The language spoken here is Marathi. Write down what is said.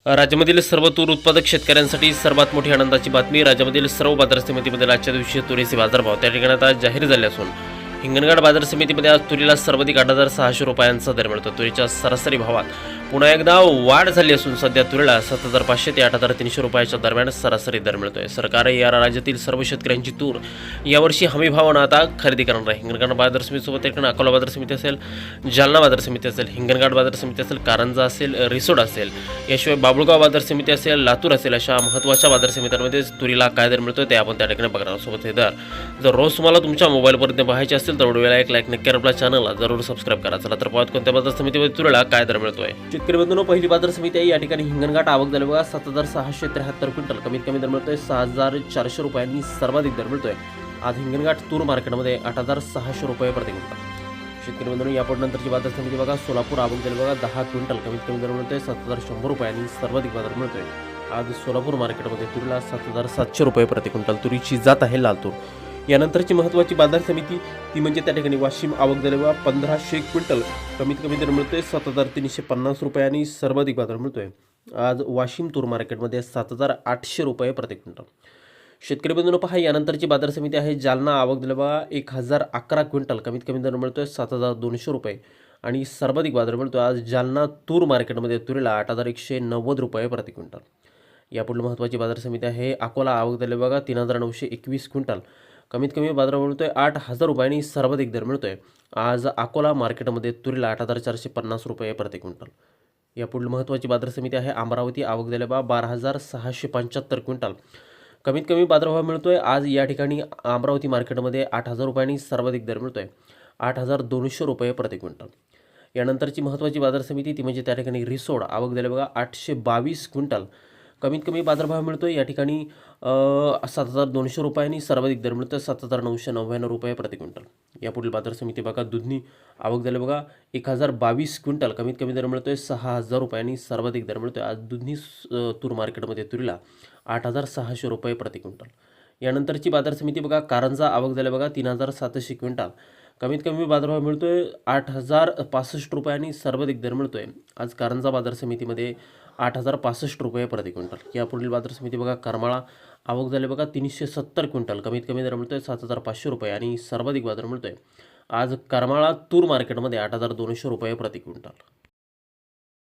राज्यामधील सर्व तूर उत्पादक शेतकऱ्यांसाठी सर्वात मोठी आनंदाची बातमी. राज्यामधील सर्व बाजार समितीमध्ये आजच्या दिवशी तुरीचे बाजारभाव त्या ठिकाणी आता जाहीर झाले असून हिंगणघाट बाजार समितीमध्ये आज तुरीला सर्वाधिक 8,600 रुपयांचा दर मिळतो. तुरीच्या सरासरी भावात पुन्हा एकदा वाढ झाली असून सध्या तुरीला 7,500 ते 8,300 रुपयाच्या दरम्यान सरासरी दर मिळतोय. सरकार या राज्यातील सर्व शेतकऱ्यांची तूर यावर्षी हमी भावानं आता खरेदी करणार आहे. हिंगणघाट बाजार समितीसोबत एक अकोला बाजार समिती असेल, जालना बाजार समिती असेल, हिंगणघाट बाजार समिती असेल, कारंजा असेल, रिसोड असेल, याशिवाय बाबुळगाव बाजार समिती असेल, लातूर असेल, अशा महत्त्वाच्या बाजार समित्यांमध्ये तुरीला काय दर मिळतोय ते आपण त्या ठिकाणी बघणार. सोबत हे दर जर रोज तुम्हाला तुमच्या मोबाईलपर्यंत पाहायचे असतील तर व्हिडिओला एक लाईक नक्की, आपल्या चॅनलला जरूर सबस्क्राईब करा. चला तर पाहत कोणत्या बाजार समितीमध्ये तुरीला काय दर मिळतोय. शेतकरी बंधूंनो, पहिली बाजार समिती आहे या ठिकाणी हिंगणघाट. आवक झाली बघा 7,673 क्विंटल. कमीत कमी दर मिळतोय 6,400 रुपयांनी. सर्वाधिक दर मिळतोय आज हिंगणघाट तूर मार्केटमध्ये 8,600 रुपये प्रति क्विंटल. शेतकरी बंधूंनो, यापुढे नंतरची बाजार समिती बघा सोलापूर. आवक झाली बघा 10 क्विंटल. कमीत कमी दर मिळतोय 7,100 रुपयांनी. सर्वाधिक बाजार मिळतोय आज सोलापूर मार्केटमध्ये तुरीला 7,700 रुपये प्रति क्विंटल. तुरीची जात आहे लाल तूर. यानंतरची महत्त्वाची बाजार समिती ती म्हणजे त्या ठिकाणी वाशिम. आवक झाली बघा 1,500 क्विंटल. कमीत कमी दर मिळतोय 7,350 रुपयांनी. सर्वाधिक बाजार मिळतोय आज वाशिम तूर मार्केटमध्ये 7,800 रुपये प्रति क्विंटल. शेतकरी बंधूंनो, पहा यानंतरची बाजार समिती आहे जालना. आवक झाली बघा 1,011 क्विंटल. कमीत कमी दर मिळतोय 7,200 रुपये आणि सर्वाधिक बाजार मिळतोय आज जालना तूर मार्केटमध्ये तुरीला 8,190 रुपये प्रति क्विंटल. यापुढे महत्त्वाची बाजार समिती आहे अकोला. आवक झाली बघा 3,921 क्विंटल. कमीत कमी बाजार मिळतोय 8,000 रुपयांनी. सर्वाधिक दर मिळतोय आज अकोला मार्केटमध्ये तुरीला 8,450 रुपये प्रति क्विंटल. यापुढील महत्त्वाची बाजार समिती आहे अमरावती. आवक झाली बा 12,675 क्विंटल. कमीत कमी बाजारभाव मिळतोय आज या ठिकाणी अमरावती मार्केटमध्ये 8,000 रुपयांनी. सर्वाधिक दर मिळतोय 8,200 रुपये प्रति क्विंटल. यानंतरची महत्त्वाची बाजार समिती ती म्हणजे त्या ठिकाणी रिसोड. आवक झाली बघा 822 क्विंटल. कमीत कमी बाजारभाव मिळतोय या ठिकाणी 7,200 रुपयांनी. सर्वाधिक दर मिळतोय 7,999 रुपये प्रति क्विंटल. यापुढील बाजार समिती बघा दुधनी. आवक झाली बघा 1,022 क्विंटल. कमीत कमी दर मिळतोय 6,000 रुपयांनी. सर्वाधिक दर मिळतोय आज दुधनी तूर मार्केटमध्ये तुरीला 8,600 रुपये प्रति क्विंटल. यानंतरची बाजार समिती बघा कारंजा. आवक झाली बघा 3,700 क्विंटल. कमीत कमी बाजारभाव मिळतोय 8,065 रुपयांनी. सर्वाधिक दर मिळतोय आज कारंजा बाजार समितीमध्ये 8,065 रुपये प्रति क्विंटल. यापुढील बाजार समिती बघा करमाळा. आवक झाली बघा 370 क्विंटल. कमीत कमी दर मिळतोय 7,500 रुपये आणि सर्वाधिक बाजार मिळतोय आज करमाळा तूर मार्केटमध्ये 8,200 रुपये प्रति क्विंटल.